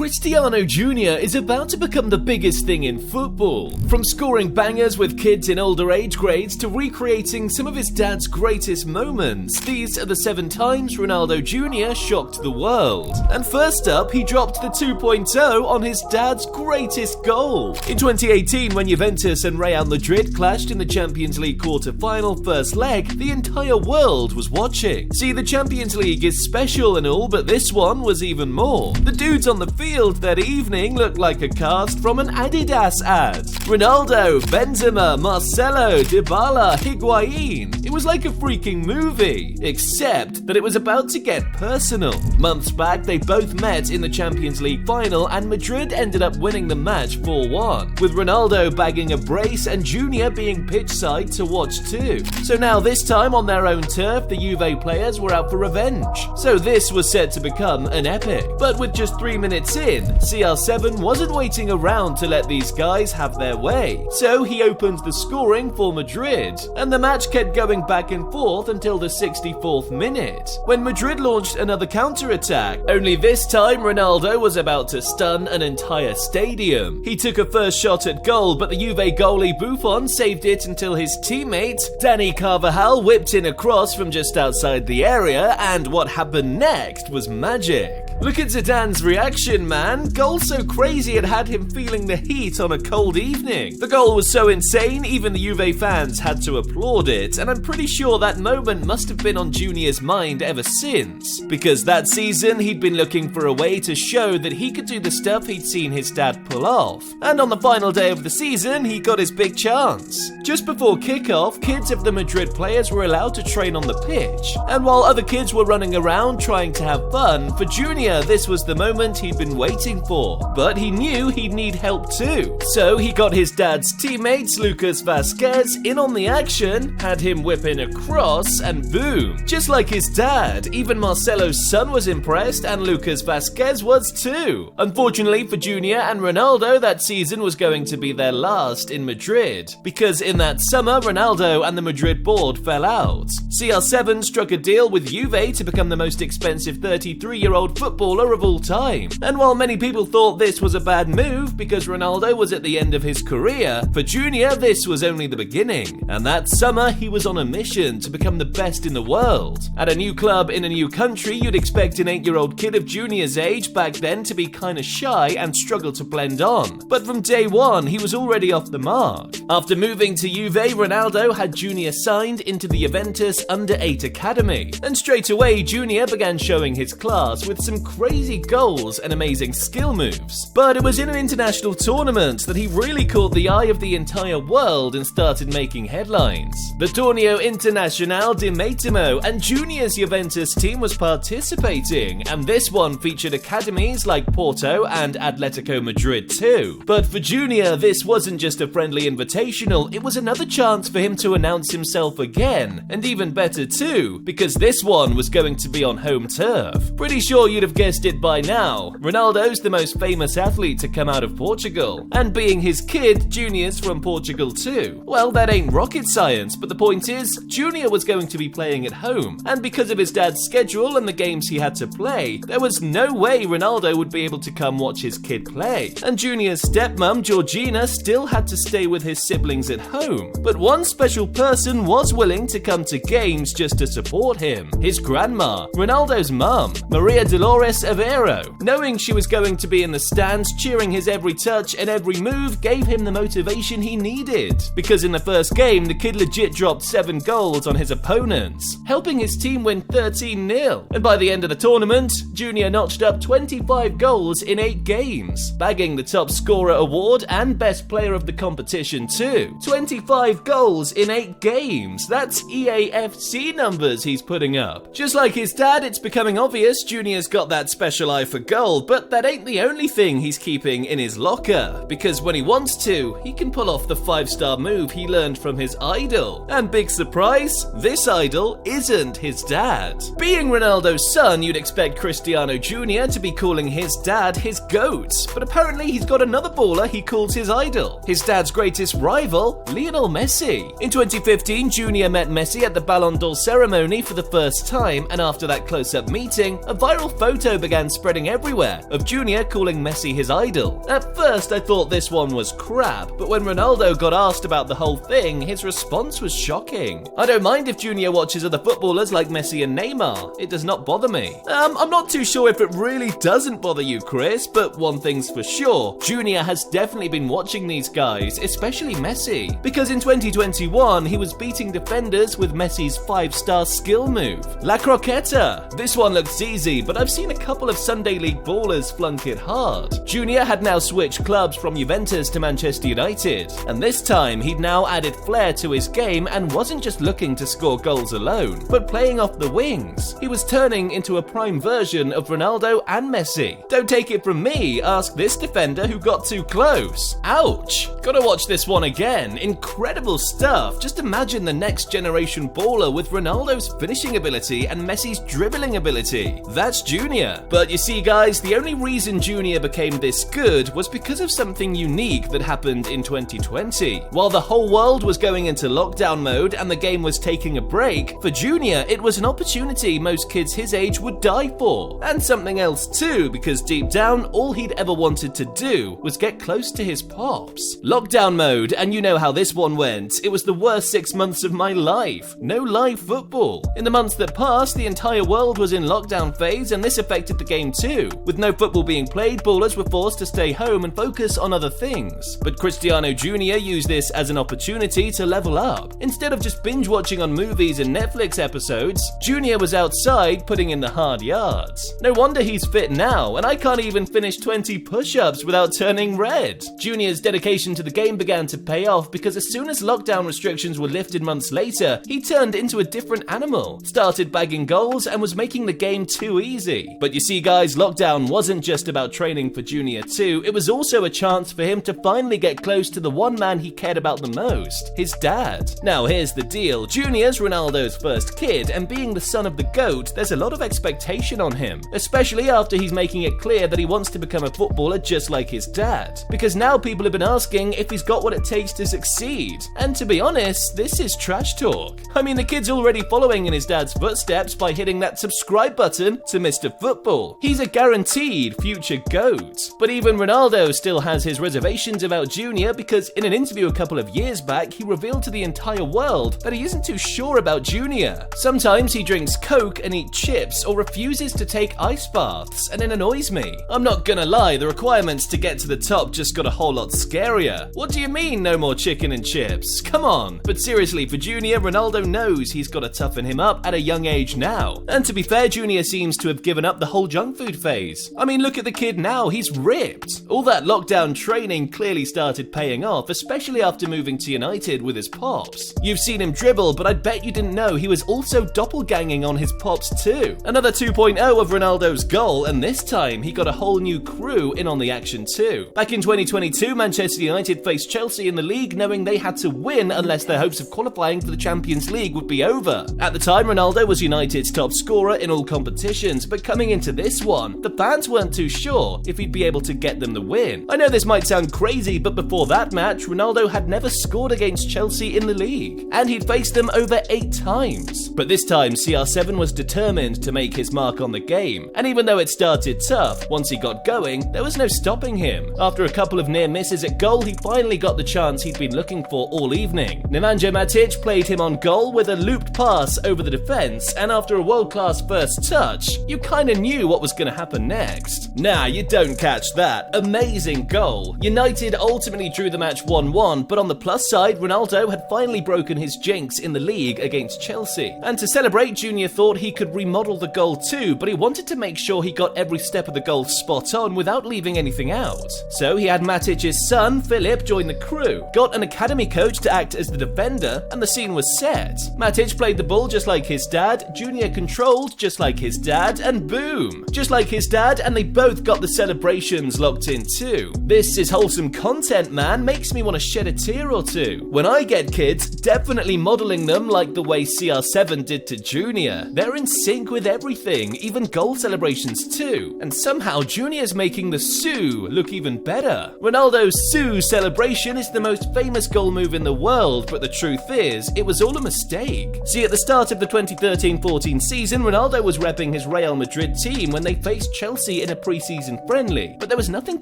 Cristiano Jr is about to become the biggest thing in football. From scoring bangers with kids in older age grades to recreating some of his dad's greatest moments, these are the 7 times Ronaldo Jr shocked the world. And first up, he dropped the 2.0 on his dad's greatest goal. In 2018, when Juventus and Real Madrid clashed in the Champions League quarter-final first leg, the entire world was watching. See, the Champions League is special and all, but this one was even more. The dudes on the field that evening looked like a cast from an Adidas ad. Ronaldo, Benzema, Marcelo, Dybala, Higuain. It was like a freaking movie, except that it was about to get personal. Months back, they both met in the Champions League final and Madrid ended up winning the match 4-1, with Ronaldo bagging a brace and Junior being pitchside to watch too. So now this time on their own turf, the Juve players were out for revenge. So this was set to become an epic. But with just 3 minutes in, CR7 wasn't waiting around to let these guys have their way. So he opened the scoring for Madrid, and the match kept going back and forth until the 64th minute, when Madrid launched another counter-attack. Only this time, Ronaldo was about to stun an entire stadium. He took a first shot at goal, but the Juve goalie Buffon saved it until his teammate, Dani Carvajal, whipped in a cross from just outside the area, and what happened next was magic. Look at Zidane's reaction, man. Goal so crazy it had him feeling the heat on a cold evening. The goal was so insane, even the Juve fans had to applaud it, and I'm pretty sure that moment must have been on Junior's mind ever since, because that season he'd been looking for a way to show that he could do the stuff he'd seen his dad pull off. And on the final day of the season, he got his big chance. Just before kickoff, kids of the Madrid players were allowed to train on the pitch, and while other kids were running around trying to have fun, for Junior this was the moment he'd been waiting for. But he knew he'd need help too. So he got his dad's teammates, Lucas Vázquez, in on the action, had him whip in a cross, and boom. Just like his dad, even Marcelo's son was impressed, and Lucas Vázquez was too. Unfortunately for Junior and Ronaldo, that season was going to be their last in Madrid, because in that summer, Ronaldo and the Madrid board fell out. CR7 struck a deal with Juve to become the most expensive 33-year-old footballer of all time. And while many people thought this was a bad move because Ronaldo was at the end of his career, for Junior this was only the beginning. And that summer he was on a mission to become the best in the world. At a new club in a new country, you'd expect an 8-year-old kid of Junior's age back then to be kinda shy and struggle to blend on. But from day one, he was already off the mark. After moving to Juve, Ronaldo had Junior signed into the Juventus Under-8 Academy. And straight away, Junior began showing his class with some crazy goals and amazing skill moves. But it was in an international tournament that he really caught the eye of the entire world and started making headlines. The Torneo Internacional di Mattimo, and Junior's Juventus team was participating, and this one featured academies like Porto and Atletico Madrid too. But for Junior, this wasn't just a friendly invitational, it was another chance for him to announce himself again, and even better too, because this one was going to be on home turf. Pretty sure you'd have guessed it by now. Ronaldo's the most famous athlete to come out of Portugal, and being his kid, Junior's from Portugal too. Well, that ain't rocket science, but the point is, Junior was going to be playing at home, and because of his dad's schedule and the games he had to play, there was no way Ronaldo would be able to come watch his kid play. And Junior's stepmom, Georgina, still had to stay with his siblings at home. But one special person was willing to come to games just to support him: his grandma, Ronaldo's mum, Maria Dolores Aveiro. Knowing she was going to be in the stands cheering his every touch and every move gave him the motivation he needed. Because in the first game, the kid legit dropped 7 goals on his opponents, helping his team win 13-0. And by the end of the tournament, Junior notched up 25 goals in 8 games, bagging the top scorer award and best player of the competition too. 25 goals in 8 games. That's EAFC numbers he's putting up. Just like his dad, it's becoming obvious Junior's got that special eye for goal, but that ain't the only thing he's keeping in his locker, because when he wants to, he can pull off the 5-star move he learned from his idol. And big surprise, this idol isn't his dad. Being Ronaldo's son, you'd expect Cristiano Jr to be calling his dad his GOAT, but apparently he's got another baller he calls his idol, his dad's greatest rival, Lionel Messi. In 2015, Jr met Messi at the Ballon d'Or ceremony for the first time, and after that close-up meeting, a viral photo photo began spreading everywhere of Jr. calling Messi his idol. At first, I thought this one was crap, but when Ronaldo got asked about the whole thing, his response was shocking. I don't mind if Jr. watches other footballers like Messi and Neymar. It does not bother me. I'm not too sure if it really doesn't bother you, Chris, but one thing's for sure. Jr. has definitely been watching these guys, especially Messi, because in 2021, he was beating defenders with Messi's 5-star skill move, La Croqueta. This one looks easy, but I've seen a couple of Sunday League ballers flunk it hard. Jr. had now switched clubs from Juventus to Manchester United, and this time he'd now added flair to his game and wasn't just looking to score goals alone, but playing off the wings. He was turning into a prime version of Ronaldo and Messi. Don't take it from me, ask this defender who got too close. Ouch! Gotta watch this one again. Incredible stuff. Just imagine the next generation baller with Ronaldo's finishing ability and Messi's dribbling ability. That's Jr. But you see guys, the only reason Jr. became this good was because of something unique that happened in 2020. While the whole world was going into lockdown mode and the game was taking a break, for Jr. it was an opportunity most kids his age would die for. And something else too, because deep down, all he'd ever wanted to do was get close to his pops. Lockdown mode, and you know how this one went. It was the worst 6 months of my life. No live football. In the months that passed, the entire world was in lockdown phase, and this affected the game too. With no football being played, ballers were forced to stay home and focus on other things. But Cristiano Jr. used this as an opportunity to level up. Instead of just binge watching on movies and Netflix episodes, Jr. was outside putting in the hard yards. No wonder he's fit now, and I can't even finish 20 push-ups without turning red. Jr.'s dedication to the game began to pay off because as soon as lockdown restrictions were lifted months later, he turned into a different animal, started bagging goals, and was making the game too easy. But you see guys, lockdown wasn't just about training for Jr. too, it was also a chance for him to finally get close to the one man he cared about the most, his dad. Now here's the deal, Jr.'s Ronaldo's first kid, and being the son of the GOAT, there's a lot of expectation on him, especially after he's making it clear that he wants to become a footballer just like his dad. Because now people have been asking if he's got what it takes to succeed. And to be honest, this is trash talk. I mean, the kid's already following in his dad's footsteps by hitting that subscribe button to Mr. Football. He's a guaranteed future GOAT. But even Ronaldo still has his reservations about Jr. because in an interview a couple of years back, he revealed to the entire world that he isn't too sure about Jr. Sometimes he drinks Coke and eats chips or refuses to take ice baths, and it annoys me. I'm not gonna lie, the requirements to get to the top just got a whole lot scarier. What do you mean no more chicken and chips? Come on. But seriously, for Jr., Ronaldo knows he's got to toughen him up at a young age now. And to be fair, Jr. seems to have given up the whole junk food phase. I mean, look at the kid now, he's ripped. All that lockdown training clearly started paying off, especially after moving to United with his pops. You've seen him dribble, but I bet you didn't know he was also doppelganging on his pops too. Another 2.0 of Ronaldo's goal, and this time he got a whole new crew in on the action too. Back in 2022, Manchester United faced Chelsea in the league knowing they had to win unless their hopes of qualifying for the Champions League would be over. At the time, Ronaldo was United's top scorer in all competitions, but coming into this one, the fans weren't too sure if he'd be able to get them the win. I know this might sound crazy, but before that match, Ronaldo had never scored against Chelsea in the league, and he'd faced them over 8 times. But this time, CR7 was determined to make his mark on the game, and even though it started tough, once he got going, there was no stopping him. After a couple of near misses at goal, he finally got the chance he'd been looking for all evening. Nemanja Matic played him on goal with a looped pass over the defense, and after a world-class first touch, you kinda knew what was gonna happen next. Nah, you don't catch that. Amazing goal. United ultimately drew the match 1-1, but on the plus side, Ronaldo had finally broken his jinx in the league against Chelsea. And to celebrate, Jr. thought he could remodel the goal too, but he wanted to make sure he got every step of the goal spot on without leaving anything out. So he had Matic's son, Philip, join the crew, got an academy coach to act as the defender, and the scene was set. Matic played the ball just like his dad, Jr. controlled just like his dad, and boom! Just like his dad, and they both got the celebrations locked in too. This is wholesome content, man, makes me want to shed a tear or two. When I get kids, definitely modeling them like the way CR7 did to Jr. They're in sync with everything, even goal celebrations too. And somehow Jr.'s making the Sue look even better. Ronaldo's Sue celebration is the most famous goal move in the world, but the truth is, it was all a mistake. See, at the start of the 2013-14 season, Ronaldo was repping his Real Madrid good team when they faced Chelsea in a pre-season friendly, but there was nothing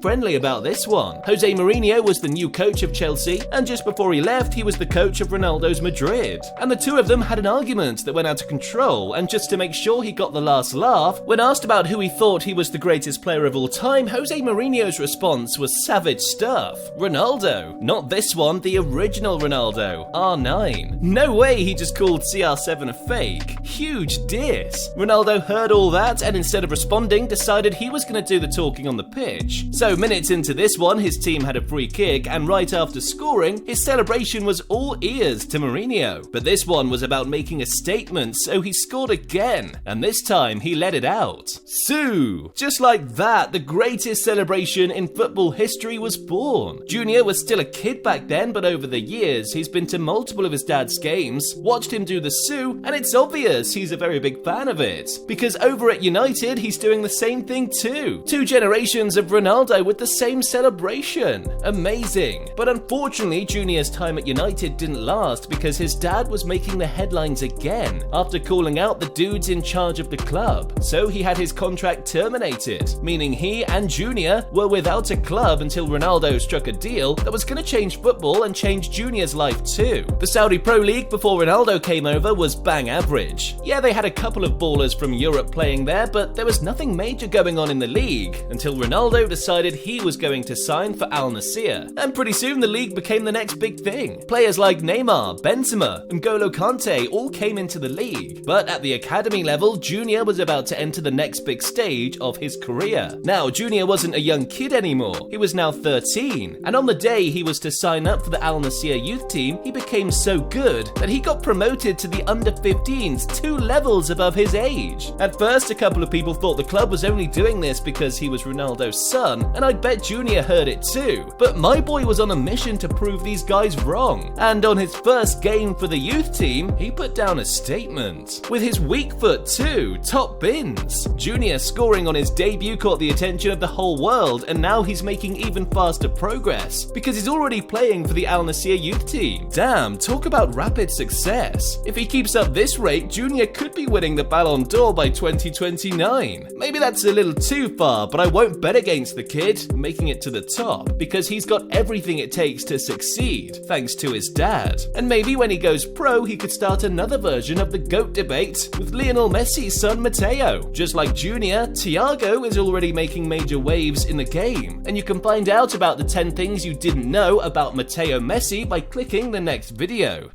friendly about this one. Jose Mourinho was the new coach of Chelsea, and just before he left, he was the coach of Ronaldo's Madrid. And the two of them had an argument that went out of control, and just to make sure he got the last laugh, when asked about who he thought he was the greatest player of all time, Jose Mourinho's response was savage stuff. Ronaldo. Not this one, the original Ronaldo, R9. No way he just called CR7 a fake. Huge diss. Ronaldo heard all that and instead of responding decided he was going to do the talking on the pitch. So minutes into this one, his team had a free kick and right after scoring, his celebration was all ears to Mourinho. But this one was about making a statement, so he scored again, and this time he let it out. Sue! Just like that, the greatest celebration in football history was born. Junior was still a kid back then, but over the years, he's been to multiple of his dad's games, watched him do the Sue, and it's obvious he's a very big fan of it. Because over at United, he's doing the same thing too. 2 generations of Ronaldo with the same celebration. Amazing. But unfortunately, Junior's time at United didn't last because his dad was making the headlines again after calling out the dudes in charge of the club. So he had his contract terminated, meaning he and Junior were without a club until Ronaldo struck a deal that was going to change football and change Junior's life too. The Saudi Pro League before Ronaldo came over was bang average. Yeah, they had a couple of ballers from Europe playing there, but there was nothing major going on in the league until Ronaldo decided he was going to sign for Al Nassr. And pretty soon the league became the next big thing. Players like Neymar, Benzema, and N'Golo Kante all came into the league. But at the academy level, Junior was about to enter the next big stage of his career. Now, Junior wasn't a young kid anymore. He was now 13. And on the day he was to sign up for the Al Nassr youth team, he became so good that he got promoted to the under-15s 2 levels above his age. At first, a couple of people thought the club was only doing this because he was Ronaldo's son, and I bet Junior heard it too. But my boy was on a mission to prove these guys wrong. And on his first game for the youth team, he put down a statement. With his weak foot too, top bins. Junior scoring on his debut caught the attention of the whole world, and now he's making even faster progress because he's already playing for the Al Nassr youth team. Damn, talk about rapid success. If he keeps up this rate, Junior could be winning the Ballon d'Or by 2029. Maybe that's a little too far, but I won't bet against the kid making it to the top because he's got everything it takes to succeed, thanks to his dad. And maybe when he goes pro, he could start another version of the GOAT debate with Lionel Messi's son Matteo. Just like Junior, Thiago is already making major waves in the game. And you can find out about the 10 things you didn't know about Matteo Messi by clicking the next video.